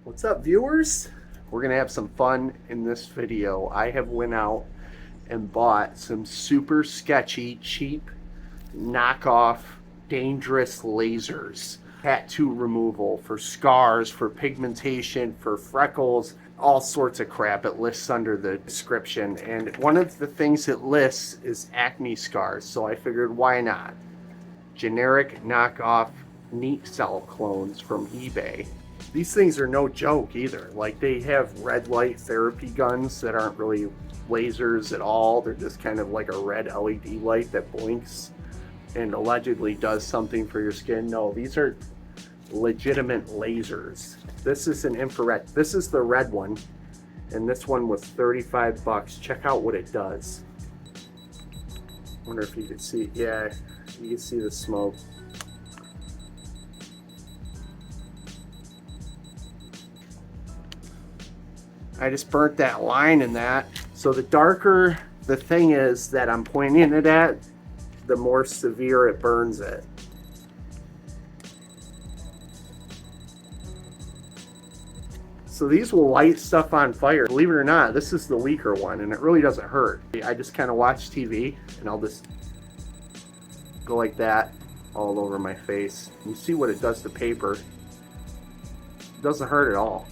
What's up, viewers? We're gonna have some fun in this video. I have went out and bought some super sketchy, cheap, knockoff, dangerous lasers. Tattoo removal for scars, for pigmentation, for freckles, all sorts of crap. It lists under the description. And one of the things it lists is acne scars. So I figured, why not? Generic knockoff NEATCELL clones from eBay. These things are no joke either. Like, they have red light therapy guns that aren't really lasers at all. They're just kind of like a red LED light that blinks and allegedly does something for your skin. No, these are legitimate lasers. This is an infrared. This is the red one, and this one was 35 bucks. Check out what it does. Wonder if you can see. Yeah, you can see the smoke. I just burnt that line in that. So the darker the thing is that I'm pointing it at, the more severe it burns it. So these will light stuff on fire. Believe it or not, this is the weaker one, and it really doesn't hurt. I just kind of watch TV, and I'll just go like that all over my face. You see what it does to paper. It doesn't hurt at all.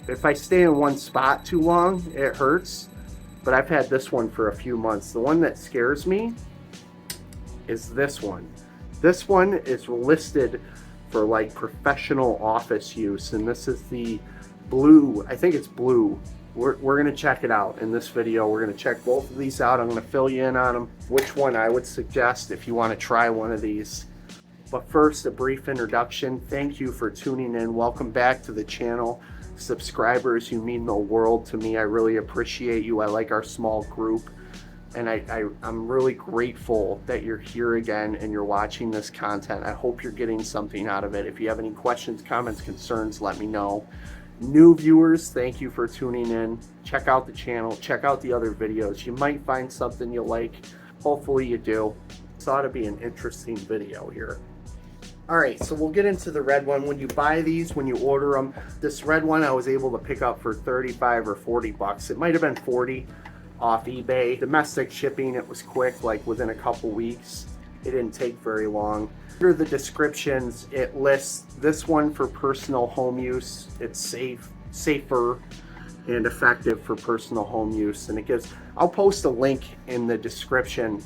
If I stay in one spot too long, it hurts, but I've had this one for a few months. The one that scares me is this one. This one is listed for like professional office use, and this is the blue. I think it's blue. We're gonna check it out in this video. We're gonna check both of these out. I'm gonna fill you in on them, which one I would suggest if you want to try one of these. But first, a brief introduction. Thank you for tuning in. Welcome back to the channel. Subscribers, you mean the world to me. I really appreciate you. I like our small group, and I'm really grateful that you're here again and you're watching this content. I hope you're getting something out of it. If you have any questions, comments, concerns, let me know. New viewers, thank you for tuning in. Check out the channel, check out the other videos. You might find something you like. Hopefully you do. This ought to be an interesting video here. All right, so we'll get into the red one. When you buy these, when you order them, this red one I was able to pick up for 35 or 40 bucks. It might have been 40 off eBay. Domestic shipping, it was quick, like within a couple weeks. It didn't take very long. Under the descriptions, it lists this one for personal home use. It's safer and effective for personal home use. And it gives, I'll post a link in the description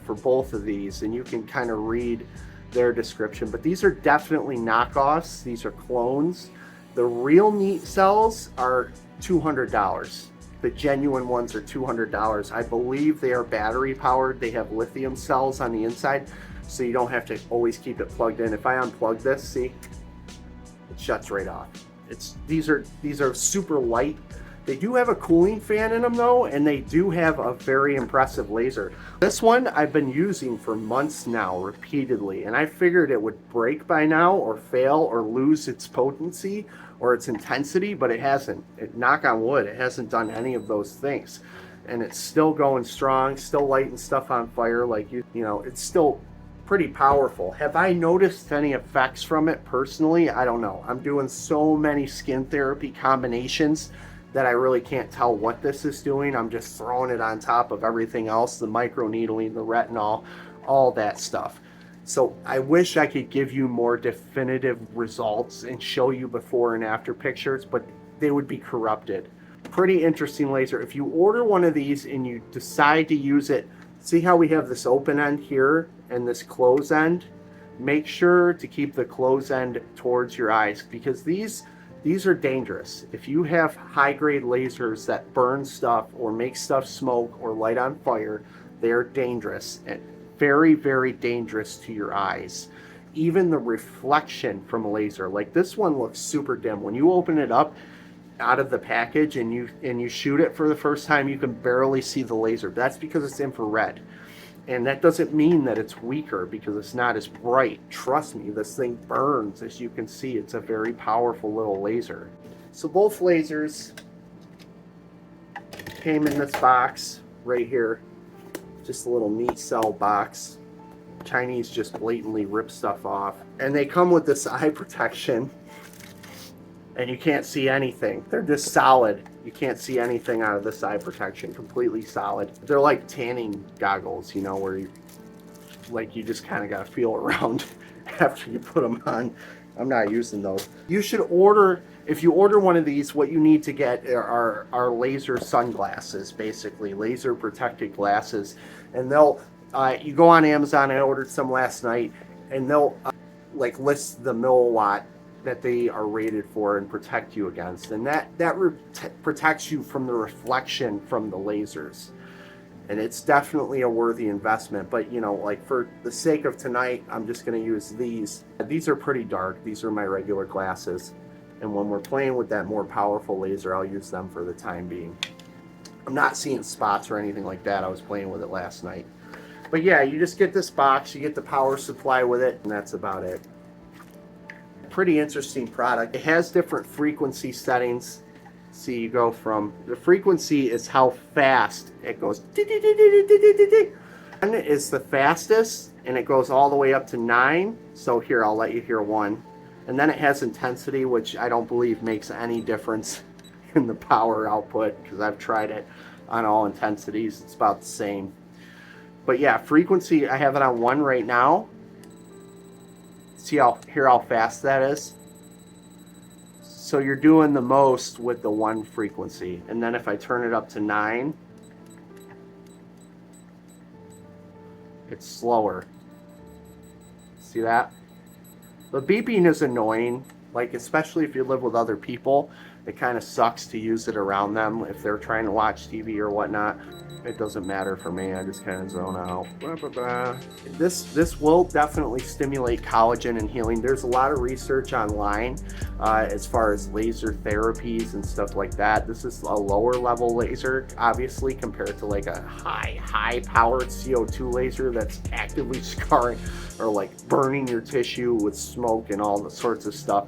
for both of these, and you can kind of read their description. But these are definitely knockoffs. These are clones. The real NEATCELLs are $200. The genuine ones are $200. I believe they are battery powered. They have lithium cells on the inside, so you don't have to always keep it plugged in. If I unplug this, see, it shuts right off. These are super light. They do have a cooling fan in them though, and they do have a very impressive laser. This one I've been using for months now, repeatedly, and I figured it would break by now or fail or lose its potency or its intensity, but it hasn't. Knock on wood, it hasn't done any of those things. And it's still going strong, still lighting stuff on fire. Like, you know, it's still pretty powerful. Have I noticed any effects from it personally? I don't know. I'm doing so many skin therapy combinations that I really can't tell what this is doing. I'm just throwing it on top of everything else, the microneedling, the retinol, all that stuff. So I wish I could give you more definitive results and show you before and after pictures, but they would be corrupted. Pretty interesting laser. If you order one of these and you decide to use it, see how we have this open end here and this close end? Make sure to keep the close end towards your eyes, because these are dangerous. If you have high-grade lasers that burn stuff or make stuff smoke or light on fire, they are dangerous and very, very dangerous to your eyes. Even the reflection from a laser, like this one looks super dim. When you open it up out of the package and you shoot it for the first time, you can barely see the laser. That's because it's infrared. And that doesn't mean that it's weaker, because it's not as bright. Trust me, this thing burns. As you can see, it's a very powerful little laser. So both lasers came in this box right here. Just a little NEATCELL box. Chinese just blatantly rip stuff off. And they come with this eye protection. and you can't see anything. They're just solid. You can't see anything out of this eye protection, completely solid. They're like tanning goggles, you know, where you just kind of got to feel around after you put them on. I'm not using those. You should order, if you order one of these, what you need to get are laser sunglasses, basically laser protected glasses. And they'll, you go on Amazon, I ordered some last night, and they'll like list the milliwatt that they are rated for and protect you against. And that protects you from the reflection from the lasers. And it's definitely a worthy investment, but you know, like for the sake of tonight, I'm just going to use these. These are pretty dark. These are my regular glasses. And when we're playing with that more powerful laser, I'll use them for the time being. I'm not seeing spots or anything like that. I was playing with it last night. But yeah, you just get this box, you get the power supply with it, and that's about it. Pretty interesting product. It has different frequency settings. See, you go from, the frequency is how fast it goes. One is the fastest, and it goes all the way up to 9. So here, I'll let you hear one. And then it has intensity, which I don't believe makes any difference in the power output, because I've tried it on all intensities. It's about the same. But yeah, frequency, I have it on 1 right now. See how fast that is? So you're doing the most with the 1 frequency. And then if I turn it up to 9, it's slower. See that? The beeping is annoying, like especially if you live with other people. It kind of sucks to use it around them if they're trying to watch TV or whatnot. It doesn't matter for me. I just kind of zone out. Blah, blah, blah. This will definitely stimulate collagen and healing. There's a lot of research online as far as laser therapies and stuff like that. This is a lower level laser, obviously, compared to like a high powered CO2 laser that's actively scarring or like burning your tissue with smoke and all the sorts of stuff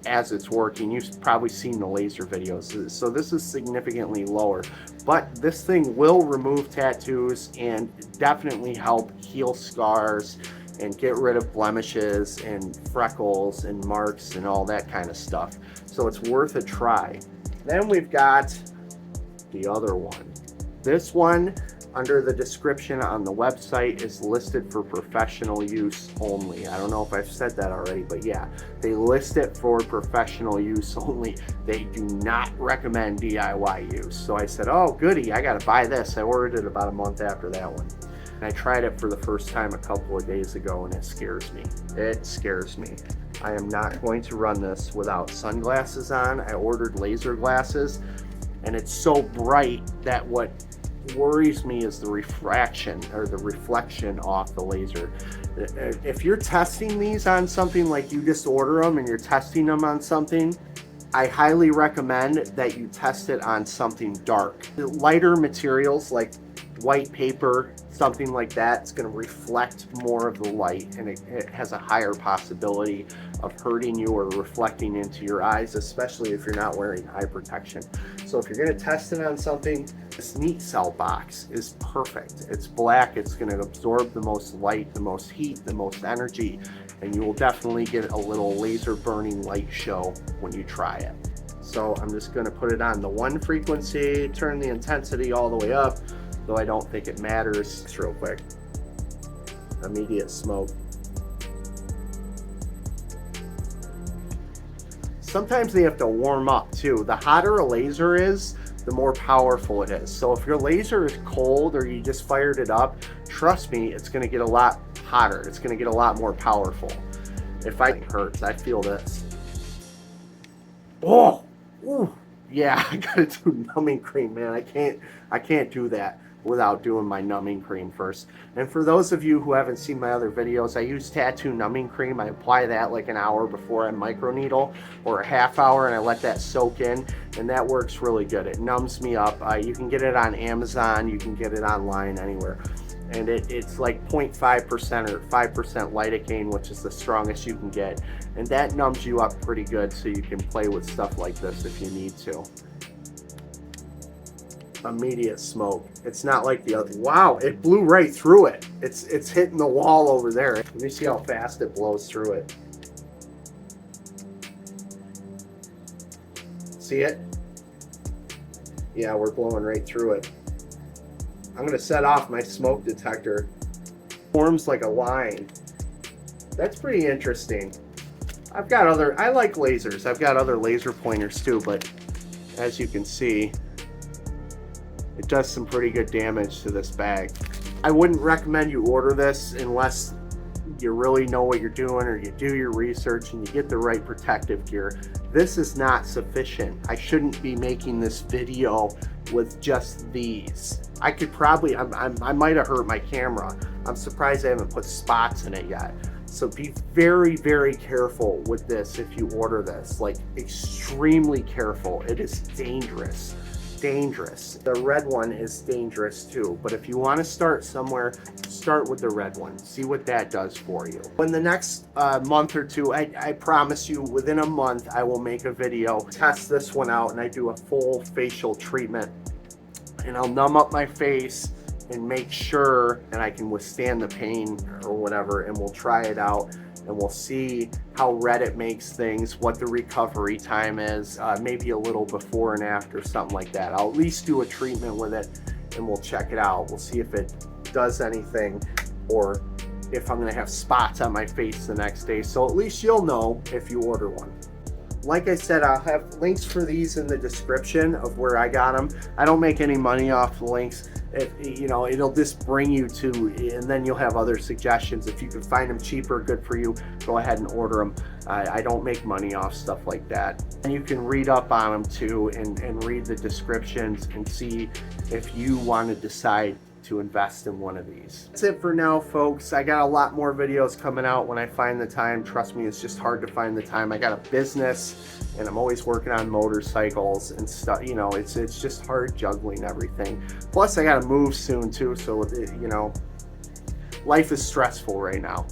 as it's working. You've probably seen the laser videos. So this is significantly lower, but this thing will remove tattoos and definitely help heal scars and get rid of blemishes and freckles and marks and all that kind of stuff. So it's worth a try. Then we've got the other one. This one, under the description on the website, is listed for professional use only. I don't know if I've said that already, but yeah, they list it for professional use only. They do not recommend DIY use. So I said, oh goody, I gotta buy this. I ordered it about a month after that one. And I tried it for the first time a couple of days ago, and it scares me. It scares me. I am not going to run this without sunglasses on. I ordered laser glasses, and it's so bright that what worries me is the refraction or the reflection off the laser. If you're testing these on something, like you just order them and you're testing them on something, I highly recommend that you test it on something dark. Lighter materials like white paper, something like that, it's going to reflect more of the light, and it has a higher possibility of hurting you or reflecting into your eyes, especially if you're not wearing eye protection. So if you're going to test it on something, this NEATCELL box is perfect. It's black, it's going to absorb the most light, the most heat, the most energy, and you will definitely get a little laser burning light show when you try it. So I'm just going to put it on the 1 frequency, turn the intensity all the way up, though I don't think it matters. Just real quick. Immediate smoke. Sometimes they have to warm up too. The hotter a laser is, the more powerful it is. So if your laser is cold or you just fired it up, trust me, it's gonna get a lot hotter. It's gonna get a lot more powerful. If it hurts, I feel this. Oh, ooh, yeah, I gotta do numbing cream, man. I can't do that without doing my numbing cream first. And for those of you who haven't seen my other videos, I use tattoo numbing cream. I apply that like an hour before I microneedle, or a half hour, and I let that soak in, and that works really good. It numbs me up. You can get it on Amazon, you can get it online, anywhere. And it's like 0.5% or 5% lidocaine, which is the strongest you can get. And that numbs you up pretty good, so you can play with stuff like this if you need to. Immediate smoke. It's not like the other. Wow, it blew right through it. It's hitting the wall over there. Let me see how fast it blows through it. See it? Yeah, we're blowing right through it. I'm gonna set off my smoke detector. Forms like a line. That's pretty interesting. I've got other, I like lasers. I've got other laser pointers too, but as you can see, it does some pretty good damage to this bag. I wouldn't recommend you order this unless you really know what you're doing, or you do your research and you get the right protective gear. This is not sufficient. I shouldn't be making this video with just these. I could probably, I might have hurt my camera. I'm surprised I haven't put spots in it yet. So be very, very careful with this if you order this. Like, extremely careful. It is dangerous. Dangerous. The red one is dangerous too, but if you want to start somewhere, start with the red one. See what that does for you. In the next month or two, I promise you, within a month, I will make a video, test this one out, and I do a full facial treatment. And I'll numb up my face and make sure that I can withstand the pain or whatever, and we'll try it out. And we'll see how red it makes things, what the recovery time is, maybe a little before and after, something like that. I'll at least do a treatment with it and we'll check it out. We'll see if it does anything, or if I'm gonna have spots on my face the next day. So at least you'll know if you order one. Like I said, I'll have links for these in the description of where I got them. I don't make any money off the links. You know, it'll just bring you to, and then you'll have other suggestions. If you can find them cheaper, good for you, go ahead and order them. I don't make money off stuff like that. And you can read up on them too, and read the descriptions and see if you want to decide to invest in one of these. That's it for now, folks. I got a lot more videos coming out when I find the time. Trust me, it's just hard to find the time. I got a business and I'm always working on motorcycles and stuff. You know, it's just hard juggling everything. Plus I got to move soon too, so you know, life is stressful right now,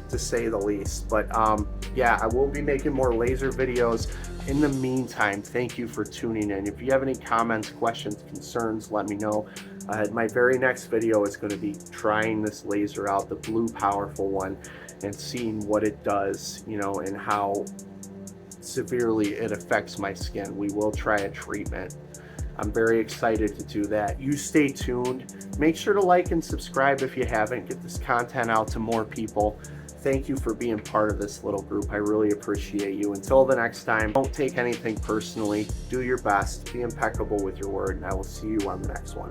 to say the least. But yeah, I will be making more laser videos. In the meantime, thank you for tuning in. If you have any comments, questions, concerns, let me know. My very next video is going to be trying this laser out, the blue powerful one, and seeing what it does, you know, and how severely it affects my skin. We will try a treatment. I'm very excited to do that. You stay tuned. Make sure to like and subscribe if you haven't. Get this content out to more people. Thank you for being part of this little group. I really appreciate you. Until the next time, don't take anything personally. Do your best. Be impeccable with your word, and I will see you on the next one.